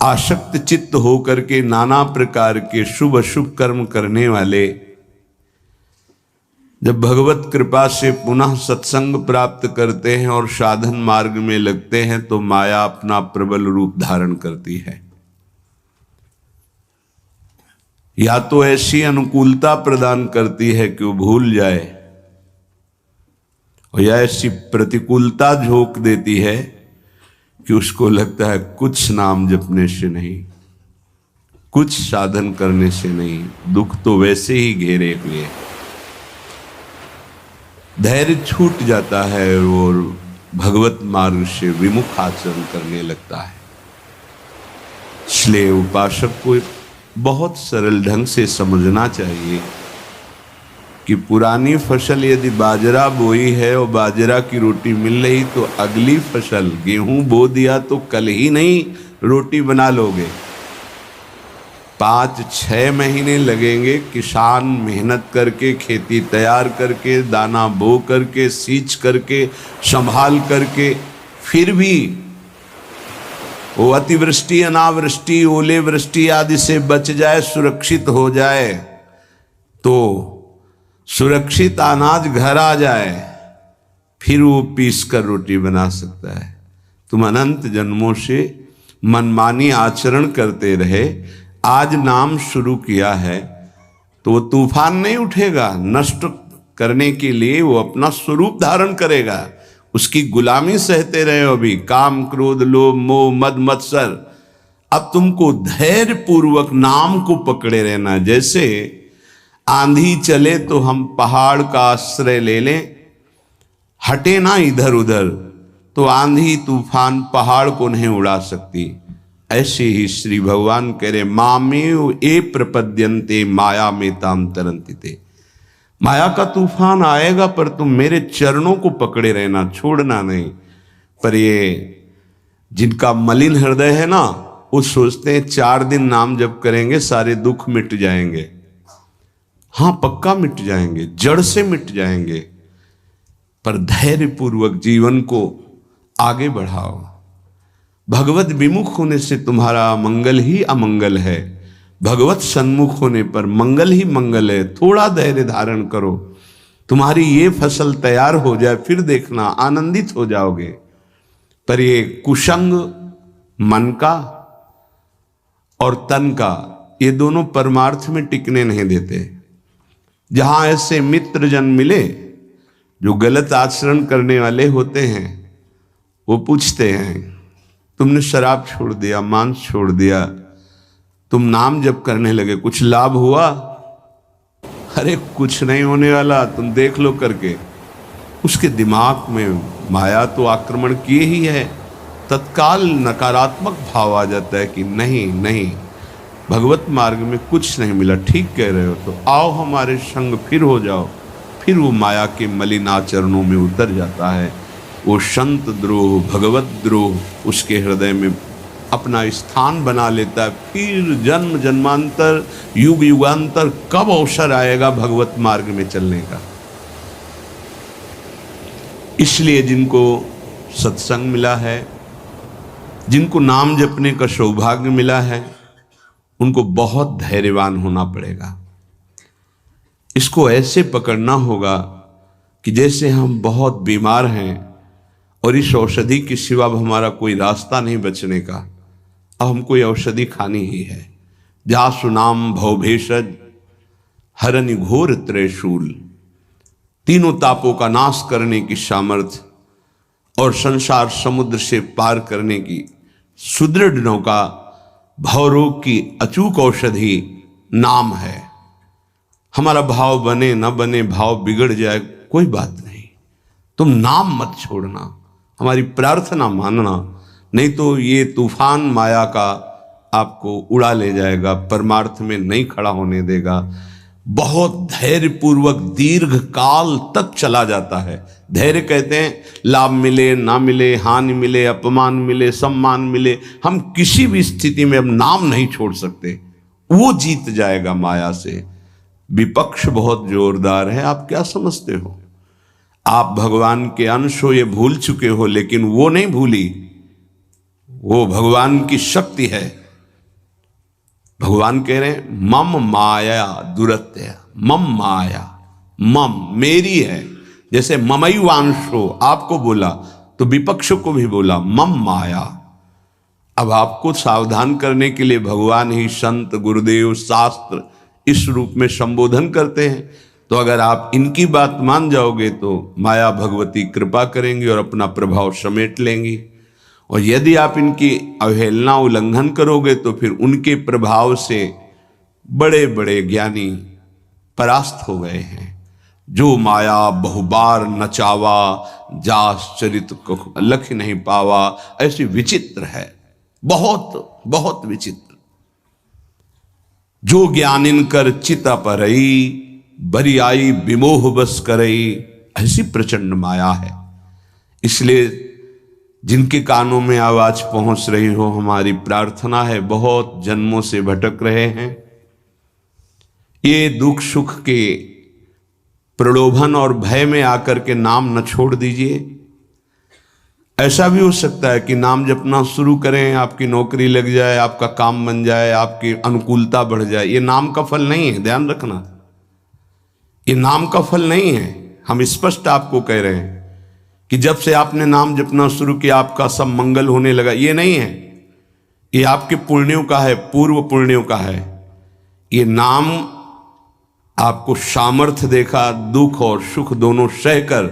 आसक्त चित्त होकर के नाना प्रकार के शुभ अशुभ कर्म करने वाले जब भगवत कृपा से पुनः सत्संग प्राप्त करते हैं और साधन मार्ग में लगते हैं तो माया अपना प्रबल रूप धारण करती है। या तो ऐसी अनुकूलता प्रदान करती है कि वो भूल जाए, और या ऐसी प्रतिकूलता झोंक देती है कि उसको लगता है कुछ नाम जपने से नहीं, कुछ साधन करने से नहीं, दुख तो वैसे ही घेरे हुए, धैर्य छूट जाता है और भगवत मार्ग से विमुख आचरण करने लगता है। इसलिए उपासक को बहुत सरल ढंग से समझना चाहिए कि पुरानी फसल यदि बाजरा बोई है और बाजरा की रोटी मिल रही तो अगली फसल गेहूं बो दिया तो कल ही नहीं रोटी बना लोगे। 5-6 महीने लगेंगे किसान मेहनत करके, खेती तैयार करके, दाना बो करके, सींच करके, संभाल करके, फिर भी वो अतिवृष्टि, अनावृष्टि, ओले वृष्टि आदि से बच जाए, सुरक्षित हो जाए, तो सुरक्षित अनाज घर आ जाए, फिर वो पीस कर रोटी बना सकता है। तुम अनंत जन्मों से मनमानी आचरण करते रहे, आज नाम शुरू किया है तो वो तूफान नहीं उठेगा, नष्ट करने के लिए वो अपना स्वरूप धारण करेगा। उसकी गुलामी सहते रहे हो अभी, काम क्रोध लोभ मोह मद मत्सर। अब तुमको धैर्य पूर्वक नाम को पकड़े रहना। जैसे आंधी चले तो हम पहाड़ का आश्रय ले लें, हटे ना इधर उधर, तो आंधी तूफान पहाड़ को नहीं उड़ा सकती। ऐसे ही श्री भगवान कह रहे मामेव ए प्रपद्यन्ते माया में ताम तरंतिते। माया का तूफान आएगा पर तुम मेरे चरणों को पकड़े रहना, छोड़ना नहीं। पर ये जिनका मलिन हृदय है ना, वो सोचते हैं 4 दिन नाम जप करेंगे सारे दुख मिट जाएंगे। हाँ, पक्का मिट जाएंगे, जड़ से मिट जाएंगे, पर धैर्य पूर्वक जीवन को आगे बढ़ाओ। भगवत विमुख होने से तुम्हारा मंगल ही अमंगल है, भगवत सन्मुख होने पर मंगल ही मंगल है। थोड़ा धैर्य धारण करो, तुम्हारी ये फसल तैयार हो जाए, फिर देखना आनंदित हो जाओगे। पर ये कुसंग मन का और तन का, ये दोनों परमार्थ में टिकने नहीं देते। जहां ऐसे मित्र जन मिले जो गलत आचरण करने वाले होते हैं, वो पूछते हैं तुमने शराब छोड़ दिया, मांस छोड़ दिया, तुम नाम जप करने लगे, कुछ लाभ हुआ? अरे कुछ नहीं होने वाला, तुम देख लो करके। उसके दिमाग में माया तो आक्रमण किए ही है। तत्काल नकारात्मक भाव आ जाता है कि नहीं नहीं, भगवत मार्ग में कुछ नहीं मिला, ठीक कह रहे हो, तो आओ हमारे संग फिर हो जाओ। फिर वो माया के मलिन आचरणों में उतर जाता है। वो संत द्रोह, भगवत द्रोह उसके हृदय में अपना स्थान बना लेता है। फिर जन्म जन्मांतर, युग युगांतर कब अवसर आएगा भगवत मार्ग में चलने का। इसलिए जिनको सत्संग मिला है, जिनको नाम जपने का सौभाग्य मिला है, उनको बहुत धैर्यवान होना पड़ेगा। इसको ऐसे पकड़ना होगा कि जैसे हम बहुत बीमार हैं और इस औषधि के सिवा अब हमारा कोई रास्ता नहीं बचने का, अब हमको ये औषधि खानी ही है। जा सुनाम भवभेषज हरनि घोर त्रयशूल, तीनों तापों का नाश करने की सामर्थ्य और संसार समुद्र से पार करने की सुदृढ़ नौका, भवरोग की अचूक औषधि नाम है। हमारा भाव बने न बने, भाव बिगड़ जाए, कोई बात नहीं, तुम नाम मत छोड़ना, हमारी प्रार्थना मानना, नहीं तो ये तूफान माया का आपको उड़ा ले जाएगा, परमार्थ में नहीं खड़ा होने देगा। बहुत धैर्य पूर्वक दीर्घ काल तक चला जाता है। धैर्य कहते हैं लाभ मिले ना मिले, हानि मिले, अपमान मिले, सम्मान मिले, हम किसी भी स्थिति में अब नाम नहीं छोड़ सकते। वो जीत जाएगा माया से। विपक्ष बहुत जोरदार है, आप क्या समझते हो? आप भगवान के अंश हो, ये भूल चुके हो, लेकिन वो नहीं भूली। वो भगवान की शक्ति है, भगवान कह रहे हैं मम माया दुरत्य, मम माया, मम मेरी है। जैसे ममैवांशो आपको बोला तो विपक्ष को भी बोला मम माया। अब आपको सावधान करने के लिए भगवान ही संत, गुरुदेव, शास्त्र इस रूप में संबोधन करते हैं। तो अगर आप इनकी बात मान जाओगे तो माया भगवती कृपा करेंगी और अपना प्रभाव समेट लेंगी, और यदि आप इनकी अवहेलना, उल्लंघन करोगे तो फिर उनके प्रभाव से बड़े बड़े ज्ञानी परास्त हो गए हैं। जो माया बहुबार नचावा, जास चरित को लख नहीं पावा, ऐसी विचित्र है, बहुत बहुत विचित्र। जो ज्ञानिन कर चित परई, बरियाई विमोह बस करई, ऐसी प्रचंड माया है। इसलिए जिनके कानों में आवाज पहुंच रही हो, हमारी प्रार्थना है, बहुत जन्मों से भटक रहे हैं, ये दुख सुख के प्रलोभन और भय में आकर के नाम न छोड़ दीजिए। ऐसा भी हो सकता है कि नाम जपना शुरू करें, आपकी नौकरी लग जाए, आपका काम बन जाए, आपकी अनुकूलता बढ़ जाए। ये नाम का फल नहीं है, ध्यान रखना, ये नाम का फल नहीं है। हम स्पष्ट आपको कह रहे हैं कि जब से आपने नाम जपना शुरू किया आपका सब मंगल होने लगा, ये नहीं है। ये आपके पुण्यों का है, पूर्व पुण्यों का है। ये नाम आपको सामर्थ्य देखा, दुख और सुख दोनों सहकर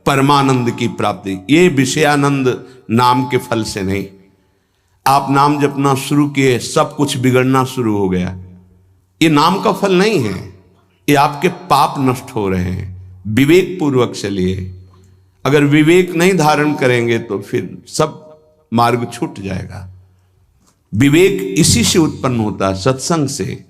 परमानंद की प्राप्ति। ये विषयानंद नाम के फल से नहीं। आप नाम जपना शुरू किए, सब कुछ बिगड़ना शुरू हो गया, ये नाम का फल नहीं है। ये आपके पाप नष्ट हो रहे हैं। विवेक पूर्वक चलिए। अगर विवेक नहीं धारण करेंगे तो फिर सब मार्ग छूट जाएगा। विवेक इसी से उत्पन्न होता है, सत्संग से।